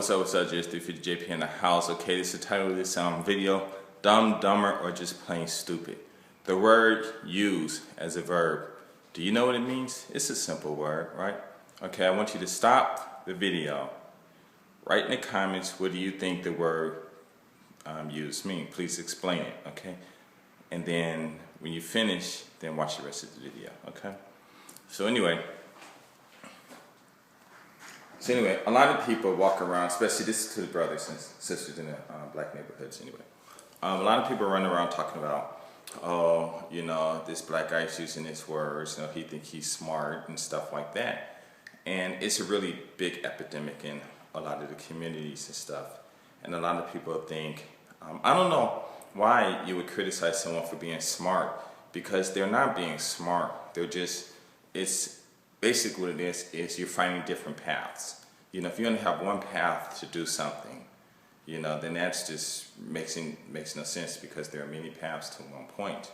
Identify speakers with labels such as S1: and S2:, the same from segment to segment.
S1: What's up, just 350 JP in the house. Okay, this is the title of this video, Dumb, Dumber, or Just Plain Stupid. The word use as a verb. Do you know what it means? It's a simple word, right? Okay, I want you to stop the video. Write in the comments, what do you think the word use means? Please explain it, okay? And then when you finish, then watch the rest of the video, okay? So anyway, a lot of people walk around, especially this is to the brothers and sisters in the black neighborhoods anyway. A lot of people run around talking about, oh, you know, this black guy's using his words, you know, he think he's smart and stuff like that. And it's a really big epidemic in a lot of the communities and stuff. And a lot of people think, I don't know why you would criticize someone for being smart, because they're not being smart. They're just, it's basically what it is you're finding different paths. You know, if you only have one path to do something, you know, then that's just makes no sense, because there are many paths to one point.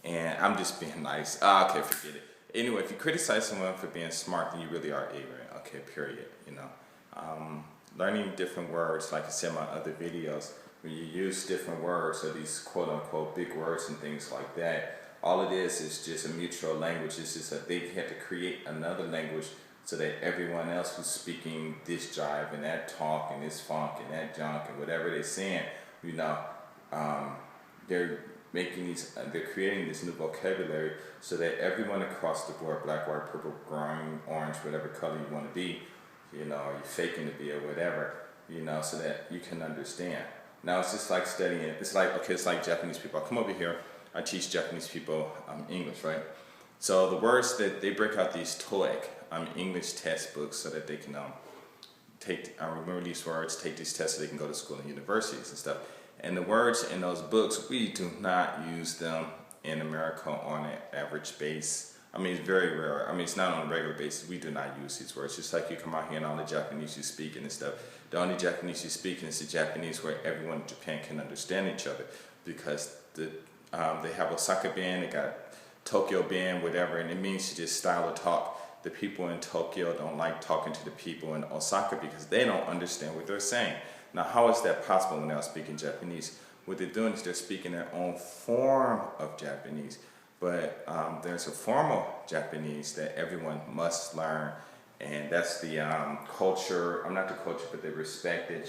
S1: And I'm just being nice. Okay, forget it. Anyway, if you criticize someone for being smart, then you really are ignorant. Okay, period. You know, learning different words, like I said in my other videos, when you use different words or these quote-unquote big words and things like that, all it is just a mutual language. It's just that they had to create another language so that everyone else who's speaking this jive and that talk and this funk and that junk and whatever they're saying, you know, they're creating this new vocabulary so that everyone across the board, black, white, purple, green, orange, whatever color you want to be, you know, or you're faking to be or whatever, you know, so that you can understand. Now it's just like studying. It's like, okay, it's like Japanese people. I come over here. I teach Japanese people English, right? So the words that they break out these TOEIC English test books so that they can remember these words, take these tests so they can go to school and universities and stuff. And the words in those books, we do not use them in America on an average base. I mean, it's very rare. I mean, it's not on a regular basis. We do not use these words. Just like you come out here and all the Japanese you speak and stuff. The only Japanese you speak is the Japanese where everyone in Japan can understand each other, because they have Osaka Ben, they got Tokyo Ben, whatever, and it means just style of talk. The people in Tokyo don't like talking to the people in Osaka because they don't understand what they're saying. Now, how is that possible when they're speaking Japanese? What they're doing is they're speaking their own form of Japanese, but there's a formal Japanese that everyone must learn, and that's the culture, not the culture, but the respect that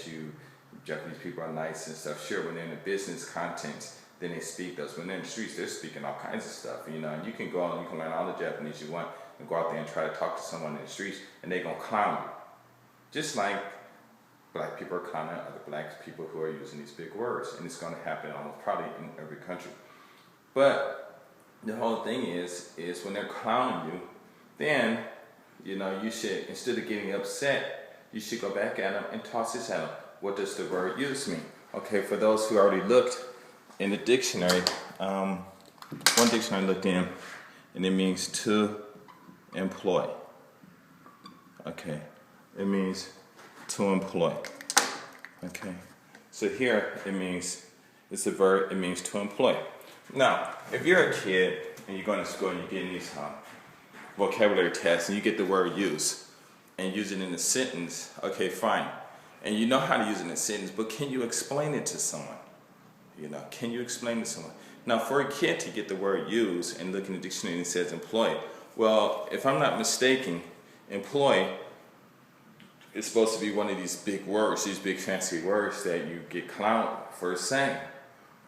S1: Japanese people are nice and stuff. Sure, when they're in the business content, then they speak those. When they're in the streets, they're speaking all kinds of stuff, you know. And you can go out and you can learn all the Japanese you want and go out there and try to talk to someone in the streets, and they're going to clown you. Just like black people are clowning other black people who are using these big words. And it's going to happen almost probably in every country. But the whole thing is when they're clowning you, then, you know, you should, instead of getting upset, you should go back at them and toss this at them. What does the word use mean? Okay, for those who already looked in the dictionary, one dictionary I looked in, and it means to employ. Okay, it means to employ. Okay, so here it means, it's a verb, it means to employ. Now, if you're a kid and you're going to school and you're getting these vocabulary tests and you get the word use and use it in a sentence, okay, fine. And you know how to use it in a sentence, but can you explain it to someone? You know, can you explain to someone? Now, for a kid to get the word use and look in the dictionary and it says employ, well, if I'm not mistaken, employ is supposed to be one of these big words, these big fancy words that you get clowned for saying.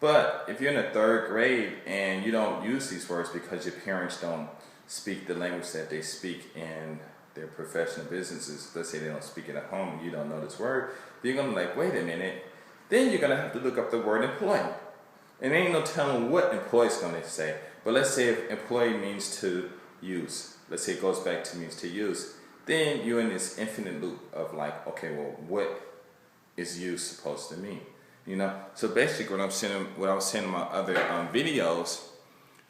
S1: But if you're in the 3rd grade and you don't use these words because your parents don't speak the language that they speak in their professional businesses, let's say they don't speak it at home and you don't know this word, then you're going to be like, wait a minute. Then you're going to have to look up the word employ. And there ain't no telling what employ is going to say. But let's say if employ means to use. Let's say it goes back to means to use. Then you're in this infinite loop of like, okay, well, what is use supposed to mean? You know? So basically what I was saying in my other videos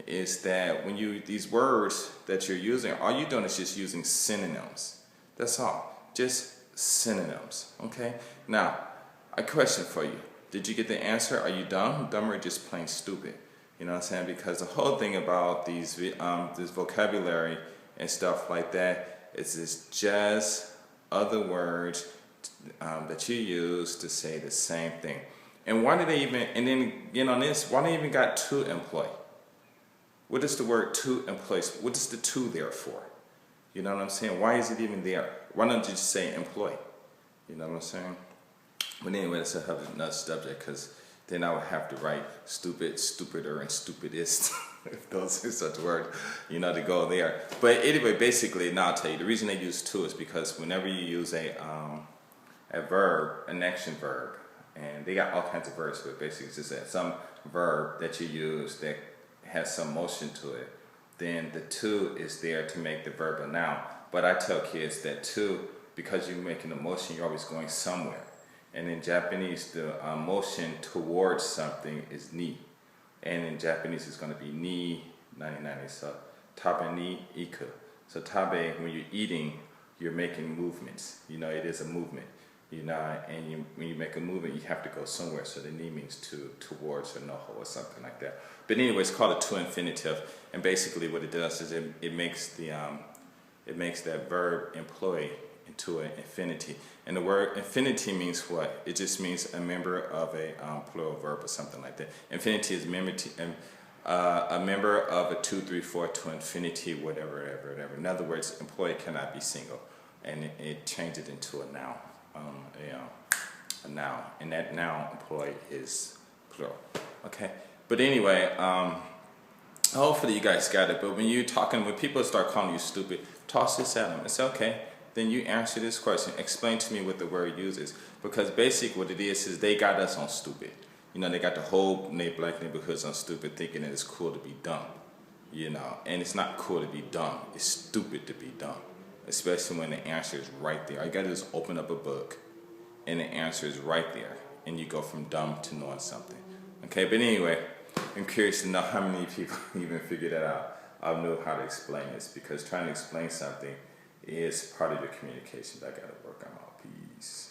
S1: is that when these words that you're using, all you're doing is just using synonyms. That's all. Just synonyms. Okay? Now, a question for you. Did you get the answer? Are you dumb, or just plain stupid? You know what I'm saying? Because the whole thing about this vocabulary and stuff like that is it's just other words that you use to say the same thing. And why do they even, and then, on this, why they even got to employ? What is the word to employ? What is the to there for? You know what I'm saying? Why is it even there? Why don't you just say employ? You know what I'm saying? But anyway, that's another subject, because then I would have to write stupid, stupider, and stupidest, if those is such a word, to go there. But anyway, basically, now I'll tell you, the reason they use to is because whenever you use a verb, an action verb, and they got all kinds of verbs, but basically it's just that some verb that you use that has some motion to it, then the to is there to make the verb a noun. But I tell kids that to, because you're making a motion, you're always going somewhere. And in Japanese, the motion towards something is ni. And in Japanese, it's going to be ni, nani. So tabe ni iku. So tabe, when you're eating, you're making movements. It is a movement. And when you make a movement, you have to go somewhere. So the ni means towards, or noho, or something like that. But anyway, it's called a to infinitive. And basically what it does is it makes that verb employ into an infinity. And the word infinity means what? It just means a member of a plural verb or something like that. Infinity is a member of a 2, 3, 4 to infinity, whatever. In other words, employee cannot be single. And it changes it into a noun. A noun. And that noun, employee, is plural. Okay? But anyway, hopefully you guys got it. But when people start calling you stupid, toss this at them. It's okay. Then you answer this question. Explain to me what the word uses. Because basically what it is they got us on stupid. They got the whole black neighborhoods on stupid, thinking that it's cool to be dumb. And it's not cool to be dumb. It's stupid to be dumb. Especially when the answer is right there. All you got to do is open up a book, and the answer is right there. And you go from dumb to knowing something. Okay, but anyway, I'm curious to know how many people even figure that out. I know how to explain this, because trying to explain something is part of your communication that I got to work on. Peace.